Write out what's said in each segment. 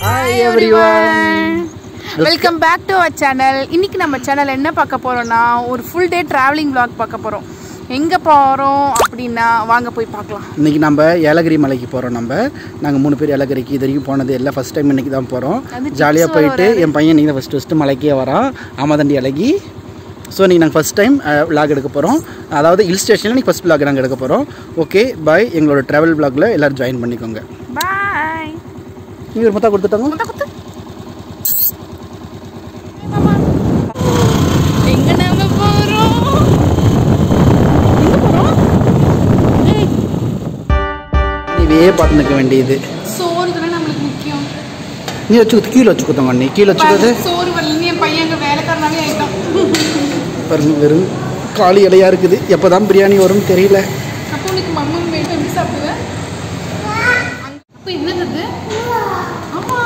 Hi everyone. Welcome back to our channel. இன்னைக்கு நம்ம சேனல்ல என்ன பார்க்க போறோம்னா ஒரு full day traveling vlog பார்க்க போறோம். எங்க போறோம் அப்படினா வாங்க போய் பார்க்கலாம். இன்னைக்கு நம்ம ஏலகிரி மலைக்கு போறோம். நாங்க மூணு பேர் ஏலகிரிக்கு இதுவரைக்கும் போனது இல்ல. ஃபர்ஸ்ட் டைம் இன்னைக்கு தான் போறோம். ஜாலியா போயிட்டு என் பையன் நீங்க ஃபர்ஸ்ட் மலைக்கே வரான். ஆமாதண்டி ஏலகி. ஸோ நீங்கள் நாங்கள் ஃபஸ்ட் டைம் விளாக் எடுக்க போகிறோம். அதாவது ஹில் ஸ்டேஷனில் நீங்கள் ஃபஸ்ட் விளாக் நாங்கள் எடுக்க போகிறோம். Okay bye. எங்களோட ட்ராவல் விளாகில் எல்லோரும் ஜாயின் பண்ணிக்கோங்க. பாய். நீங்கள் ஒரு மொத்தம் கொடுத்துட்டாங்க. எங்கே நாம போகிறோம்? நீவே பார்த்து நிற்க வேண்டியது. சோறு தானே நம்மளுக்கு முக்கியம். நீ வச்சு கீழே வச்சுக்கோங்க. நீ கீழே வச்சுக்கிறது சோறு வரல. என் பையன் வேலைக்காரனாவே ஆகிட்டான். பாருங்க வெறும் காலி இலையா இருக்குது. எப்போதான் பிரியாணி வரும்னு தெரியல. அப்போ உனக்கு மம்மி மேட் வந்து சாப்பிடுவேன். அப்போ என்னது? ஆமா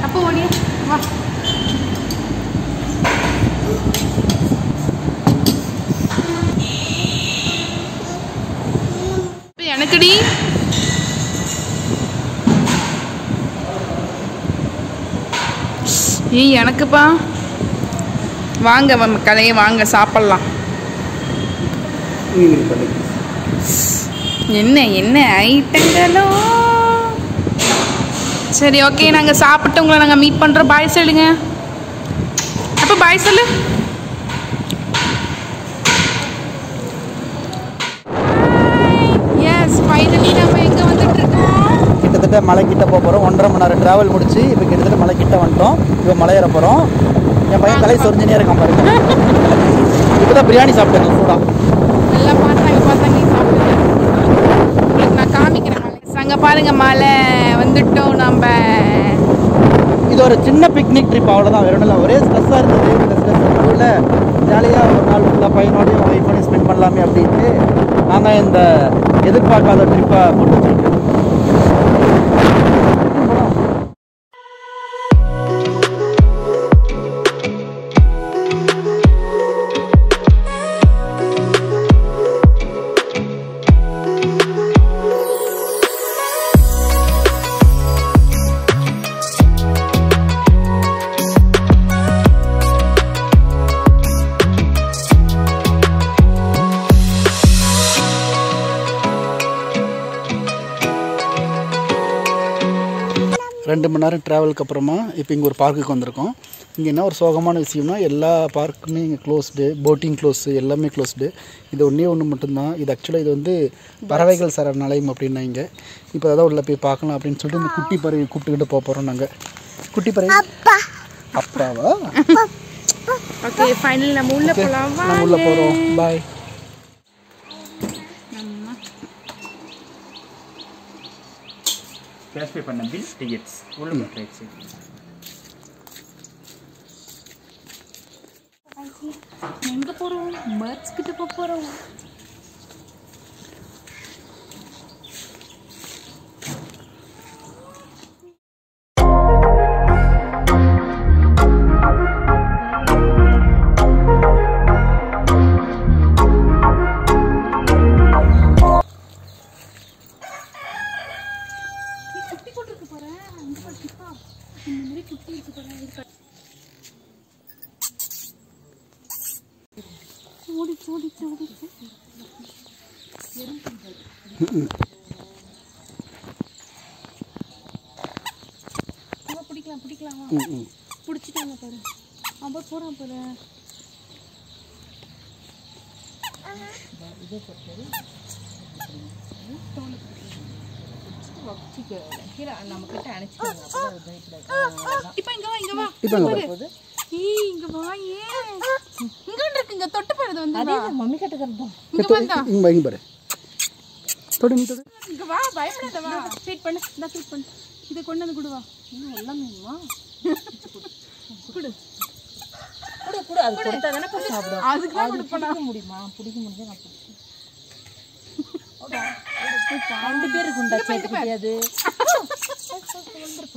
அப்போ ஓடியா வா. எனக்குடி ஏய் எனக்குப்பா. வாங்க கதையை வாங்க சாப்பிடலாம். என்ன என்ன ஐட்டங்களோ. சரி ஓகே நாங்கள் சாப்பிட்டு உங்களை நாங்கள் மீட் பண்ணுறோம். பாய் சொல்லுங்க. அப்போ பாய் சொல்லு. கிட்டத்தட்ட மலைக்கிட்ட போகிறோம். 1.5 மணி நேரம் ட்ராவல் முடிச்சு இப்போ கிட்டத்தட்ட மலைக்கிட்ட வந்துட்டோம். இப்போ மலையேற போகிறோம். என் பையன் தலை சொரிஞ்சினே இருக்கான் பாருங்க. இப்போ தான் பிரியாணி சாப்பிட்டேன் சூடா. நல்லா பார்த்தாங்க சாப்பிடுங்க. உங்களுக்கு நான் காமிக்கிறேன். அங்கே பாருங்க மலை வந்துட்டோம் நம்ம. இது ஒரு சின்ன பிக்னிக் ட்ரிப் அவ்வளோதான். வேற ஒன்றும் ஒரே ஸ்ட்ரெஸ்ஸாக இருந்தது. இந்த ஸ்ட்ரெஸ் நடுவில் ஜாலியாக ஒரு நாள் ஃபுல்லாக பையனோடையும் ஒய்ஃபோடையும் ஸ்பெண்ட் பண்ணலாமே அப்படின்ட்டு நாங்கள் இந்த எதிர்பார்க்காத ட்ரிப்பை போட்டு வச்சுருக்கோம். ரெண்டு மணி நேரம் ட்ராவலுக்கு அப்புறமா இப்போ இங்கே ஒரு பார்க்குக்கு வந்திருக்கோம். இங்கே என்ன ஒரு சோகமான விஷயம்னா எல்லா பார்க்குமே இங்கே க்ளோஸ்டு. போட்டிங் க்ளோஸு, எல்லாமே க்ளோஸ்டு. இது ஒன்று மட்டும்தான். இது ஆக்சுவலாக இது வந்து பறவைகள் சரணாலயம் அப்படின்னா இங்கே. இப்போ அதான் உள்ள போய் பார்க்கலாம் அப்படின்னு சொல்லிட்டு இந்த குட்டி பறவை கூப்பிட்டுக்கிட்டு போக போகிறோம் நாங்கள். குட்டி பறவை அப்பாவா? ஓகே ஃபைனல் நம்ம உள்ளே போகலாம். நம்ம உள்ளே போகிறோம். பாய். கேஷ் பே பண்ண பில் டிக்கெட்ஸ் உள்ள போட்றேச்சு. எங்க போறோம்? பர்ட்ஸ் கிட்ட போறோம். பிடிக்கலாம் பிடிச்சிட்டாங்க பாரு. அப்போ போறான் பாரு. நம்ம கிட்ட அனுப்பிச்சிட்டாங்க. இப்போ இங்க வா. இங்க வா. இங்க இருக்கு. இங்க தொட்டு பாரு. வந்து அதே மம்மி கிட்ட தரணும். இங்க பாரு. தொடு நீ தொடு. இங்க வா. பயப்படாத வா. ஃபீட் பண்ணு. நான் ஃபீட் பண்ணு. இத கொண்டு வந்து குடுவா. இன்னும் எல்லாமேமா. குடு. குடு குடு. அது கொடுத்தா தான சாப்பிடுவோம். அதுக்கு தான் குடுப்பா முடியுமா? புடிக்க முடிஞ்சா நான் ரெண்டு பேர் இருக்குண்டா சேர்த்து முடியாது.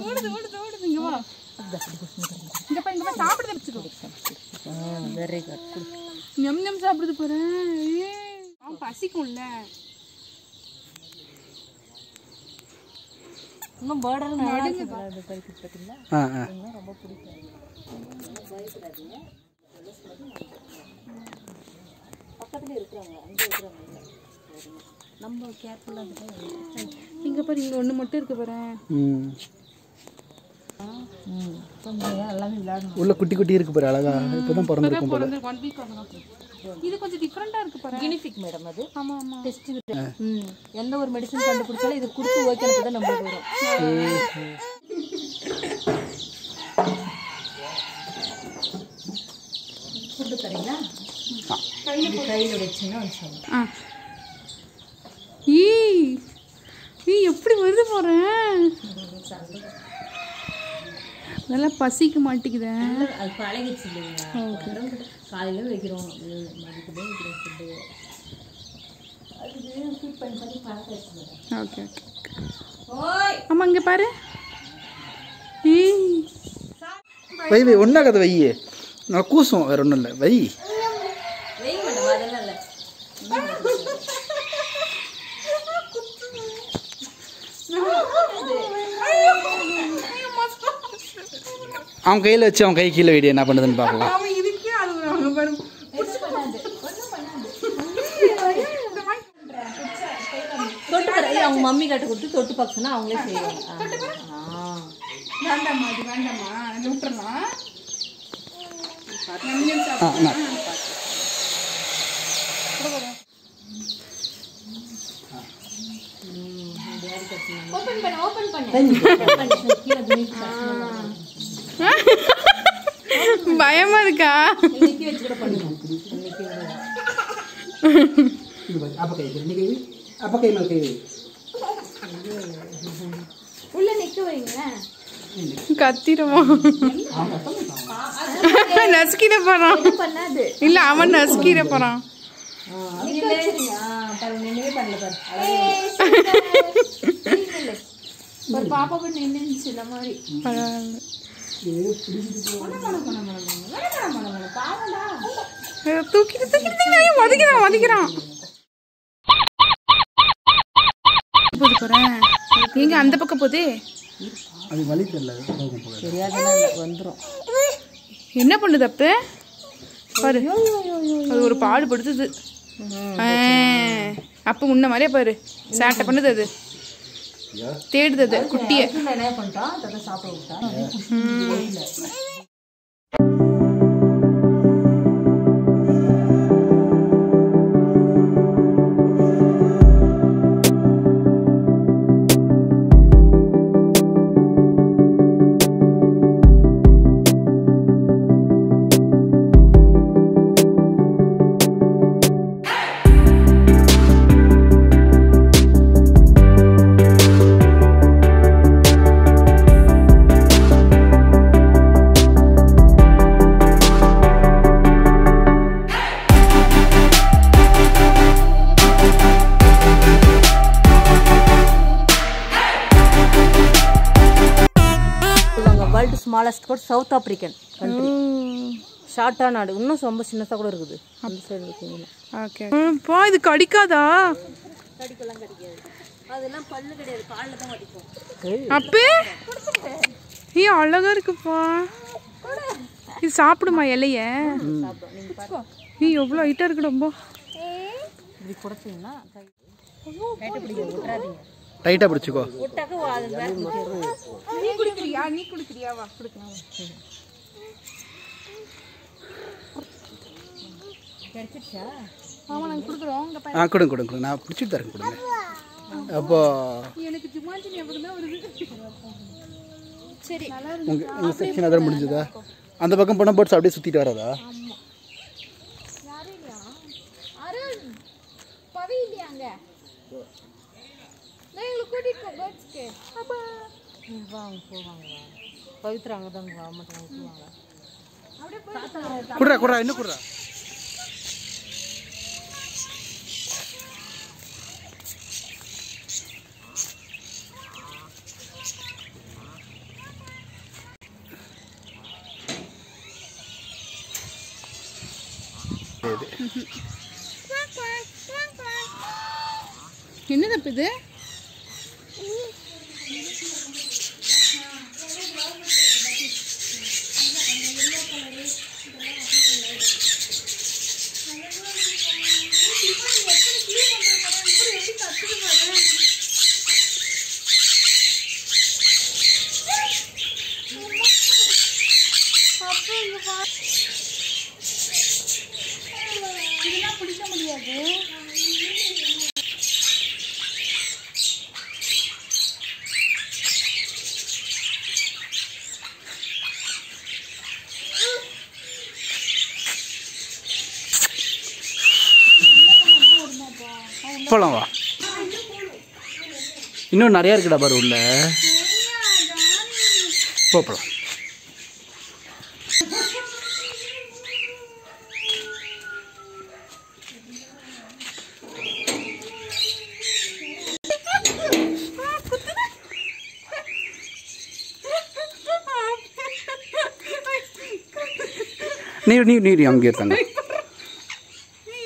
ஓடுது ஓடுது ஓடுது. இங்க வா. இங்க பா இங்க பா சாப்பிடுது வெச்சுக்கோ. Very good. ஞம் ஞம் சாப்பிடுது பாரு. அவன் பசிக்கும்ல. இன்னும் பார்டர் நல்லா இருக்கு பாத்தீங்களா? ரொம்ப பிடிக்கும். பயப்படாதீங்க. பக்கத்துல இருக்குறாங்க, அங்க இருக்குறாங்க. நம்ம கேர்ஃபுல்லா இருக்கணும். இங்க பாரு இங்க ஒண்ணு மட்டும் இருக்கு பாரு. எல்லாமே விளையாடணும். உள்ள குட்டி குட்டி இருக்கு பாரு அழகா. இப்பதான் பிறந்திருக்கும் போல. 1 வீக் ஆகுது. இது கொஞ்சம் டிஃபரெண்டா இருக்கு பாரு. கினிஃபிக் மேடம் அது. ஆமா ஆமா. டெஸ்ட் எந்த ஒரு மெடிசன் கண்டுபிடிச்சாலும் இது கொடுத்து ஓகேன்னு தான் நம்மளுக்கு வரும். ஃபுட் தரீங்களா? கையில வச்சுன்னா வந்து நீ எப்படி வருது போறேன்? நல்லா பசிக்க மாட்டேங்குது. அது பழகிச்சு இல்லைங்களா? காலையில வைக்கிறோம், மதியத்துல வைக்கிறோம் ஃபுட்டு. அது ஃபீட் பண்ணி பண்ணி பழகிச்சு. Okay okay. ஆமா இங்க பாரு. வை வை ஒன்னாகாத வை. நான் கூசும் வேற ஒன்றும் இல்லை. வை வெய் மேடம் அதெல்லாம் இல்லை. அவன் கையில் வச்சு அவன் கை கீழே வைடி என்ன பண்ணுதுன்னு பார்க்கலாம். தொட்டு அவங்க மம்மி கிட்ட கொடுத்து தொட்டு பார்க்கணும்னா அவங்களே செய்வாங்க. வேண்டாமா அது வேண்டாமா விட்டுறலாம். பயமா இருக்கா? உள்ள நிக்க வைங்க. கத்திரமா நசுக்கிட போறான். இல்ல அவன் நசுக்கிட போறான். ஒரு பாப்பா கூட நின்னுச்சு இந்த மாதிரி. தூக்கிட்டு தூக்கிட்டு மதிக்கிறான் மதிக்கிறான். எங்க அந்த பக்கம் போதே அது வலி தெரியல. வந்துரும். என்ன பண்ணுது அப்ப பாரு. அது ஒரு பாடு படுத்துது. அப்ப முன்ன மாதிரியே பாரு சேட்டை பண்ணுது. அது தேடுது அது குட்டிய. என்ன பண்ணிட்டோம் அதை சாப்பிட விட்டா. வேர்ல்டு ஸ்மாலஸ்ட் கூட சவுத் ஆப்பிரிக்கன் கண்ட்ரி. ஷார்ட்டா நாடு. இன்னும் ரொம்ப சின்னதாக கூட இருக்குது அந்த சைடு இருக்கீங்களா? ஓகே பா. இது கடிக்காதா? கடிக்கலாம் கடிக்காது. அதெல்லாம் பல்லு கிடையாது, காலில் தான் கடிக்கும். அப்பே அழகா இருக்குப்பா. இது சாப்பிடுமா இலைய? எவ்வளோ ஹைட்டா இருக்கு. ரொம்ப இப்படி குடைச்சிங்கன்னா டைட்டை பிடிக்க விட்டுறாதீங்க. டைட்டாக பிடிச்சிக்கோ. விட்டாக்க அது வேற நீ குடிக்கிறியா? நீ குடிக்கிறியா? வா குடிக்கலாம். கிடைச்சிருச்சா? ஆமா நாங்கள் கொடுக்குறோம். கொடுங்க கொடுங்க கொடுங்க. நான் பிடிச்சிட்டு தரேன் கொடுங்க. அப்போ எனக்கு ஜுமாஞ்சி ஞாபகம் தான் வருது. சரி உங்கள் செக்ஷன் அதெல்லாம் முடிஞ்சதா? அந்த பக்கம் போனால் பேர்ட்ஸ் அப்படியே சுற்றிட்டு வராதா? யாரும் இல்லையா? அருண் பவி இல்லையா? அங்கே நான் எங்களை கூட்டிகிட்டு போ பேர்ட்ஸ்க்கு. அப்பா வாங்க போவாங்க. பவித்ரா அங்கே தான் வா மாட்டாங்க விட்டுவாங்க. அப்படியே குடுறா குடுறா இன்னும் குடுறா. கிடையாது. என்ன தப்பு இது? இதெல்லாம் பிடிக்க முடியாது. போலாம் வா. இன்னும் நிறையா இருக்குடா பாரு உள்ள. போகலாம். நீ அங்கே இருக்காங்க.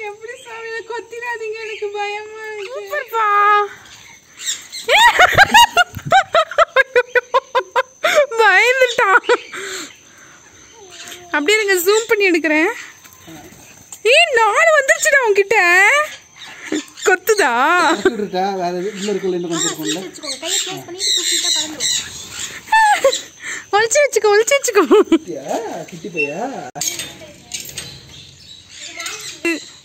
எப்படி சாமியில கொத்திராதீங்க, எனக்கு பயமா இருக்கு. பயந்துட்டான். அப்படியே இருங்க, ஜூம் பண்ணி எடுக்கிறேன். 4 வந்துருச்சுடா உன்கிட்ட. கொத்துதா? ஒளிச்சு வச்சுக்கோ.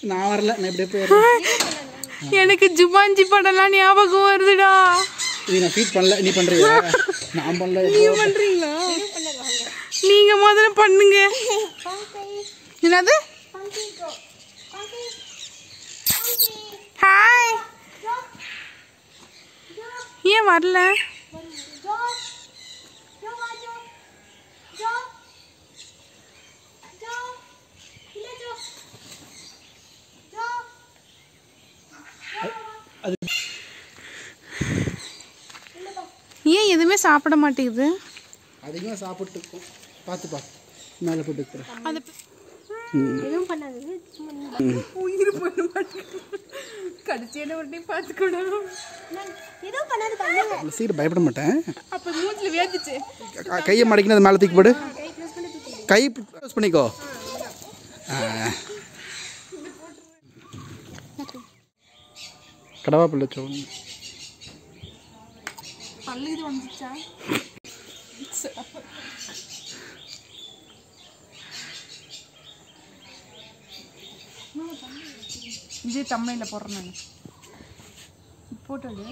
நான் வரல, நான் எப்படியே போயிடுறேன். எனக்கு ஜுமான்ஜி படம்லாம் ஞாபகம் வருதுடா. நான் ஃபீட் பண்ணல, நீ பண்றியா? நான் பண்ணல. நீங்க பண்றீங்களா? நீங்க முதல்ல பண்ணுங்க. என்னது? ஹாய். ஏன் வரல? ஏன் எதுவுமே சாப்பிட மாட்டேங்குது? அதிகமாக சாப்பிட்டு பார்த்துப்பா, மேலே போட்டு அது எதுவும் பண்ணாது. உயிர் பண்ண மாட்டேங்குது. கடிச்சியான உடனே பார்த்துக்கூடாது. எதுவும் பண்ணாது. சீக்கிரம் பயப்பட மாட்டேன். அப்போ மூச்சில் வேர்த்துச்சு. கையை மடக்கினது அது மேலே தூக்கி போடு. கை க்ளோஸ் பண்ணிக்கோ. கடவா பிள்ளை சோன் பல்லு இது வந்துச்சா? இதே தம்மையில் போடுறேன் நான். போட்டது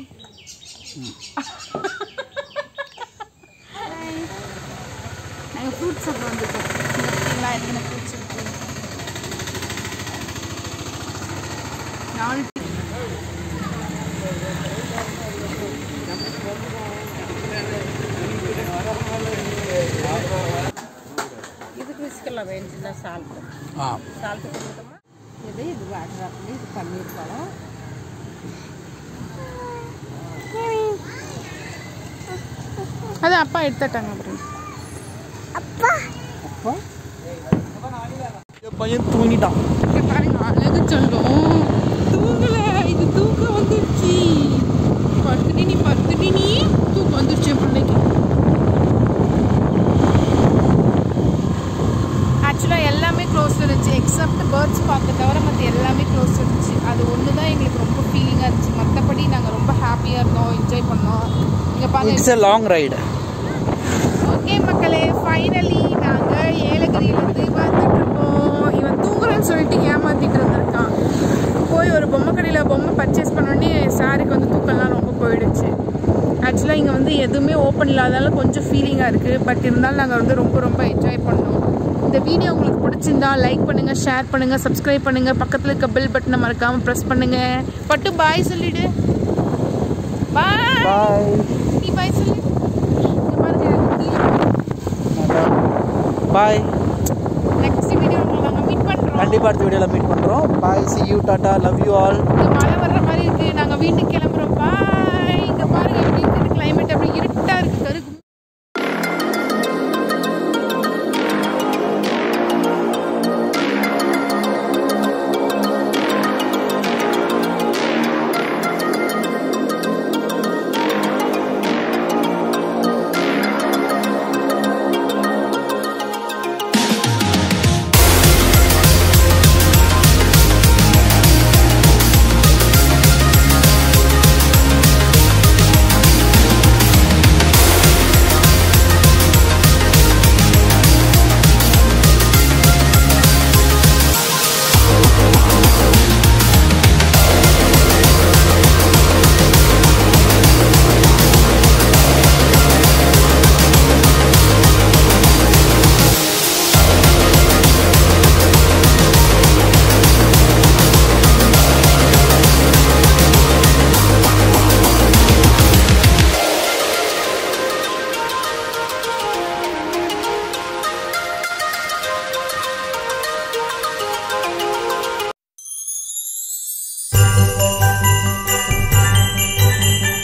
நாங்கள் ஃப்ரூட்ஸ் சாப்பிட வந்துருக்கோம். எத்தனை ஃப்ரூட்ஸ் இருக்கு? 4 இது பிஸ்கெல்லாம் வேணுச்சுன்னா சால்ட்டு கொடுத்தோமா. இது வாட்டர் ஆப்பிள், இது பன்னீர் பழம். அது அப்பா எடுத்துட்டாங்க. அப்புறம் அப்பா பையன் தூங்கிட்டான். பாருங்க, அழகு சொல்லும் தூங்கல. இது தூக்கம் வந்துருச்சு. பத்துடி நீ தூக்கம் வந்துருச்சு பிள்ளைக்கு. ஆக்சுவலாக எல்லாமே க்ளோஸ் இருந்துச்சு எக்ஸப்ட் பேர்ட்ஸ் பார்க்க தவிர மற்ற எல்லாமே க்ளோஸ் இருந்துச்சு. அது ஒன்று தான் எங்களுக்கு ரொம்ப ஃபீலிங்காக இருந்துச்சு. மற்றபடி நாங்கள் ரொம்ப ஹாப்பியாக இருந்தோம், என்ஜாய் பண்ணோம். இங்கே பாருங்க, it's a long ride. Okay மக்களே, ஃபைனலி நாங்கள் ஏலகிரியிலேருந்து வந்துட்டுருக்கோம். இவன் தூங்குறேன்னு சொல்லிட்டு ஏமாற்றிட்டு இருந்திருக்கான். போய் ஒரு பொம்மை கடையில் பொம்மை பர்ச்சேஸ் பண்ணோடனே சாருக்கு வந்து தூக்கம்லாம் ரொம்ப போயிடுச்சு. ஆக்சுவலாக இங்கே வந்து எதுவுமே ஓப்பன் இல்லாதனால கொஞ்சம் ஃபீலிங்காக இருக்குது. பட் இருந்தாலும் நாங்கள் வந்து ரொம்ப என்ஜாய் பண்ணோம். இந்த வீடியோ உங்களுக்கு பிடிச்சிருந்தா லைக் பண்ணுங்கள், ஷேர் பண்ணுங்கள், சப்ஸ்கிரைப் பண்ணுங்கள், பக்கத்தில் இருக்க பெல் பட்டனை மறக்காமல் ப்ரெஸ் பண்ணுங்கள். பட்டு பாய் சொல்லிவிடு. பாய். நீ பாய் சொல்லு. பாய். நெக்ஸ்ட் வீடியோ நாங்கள் மீட் பண்ணுறோம். கண்டிப்பாக அடுத்த வீடியோவில் மீட் பண்ணுறோம். பாய், see you, tata, love you all. மழை வர்ற மாதிரி இருக்குது, நாங்கள் வீட்டுக்கு கிளம்புறோம். பாய்.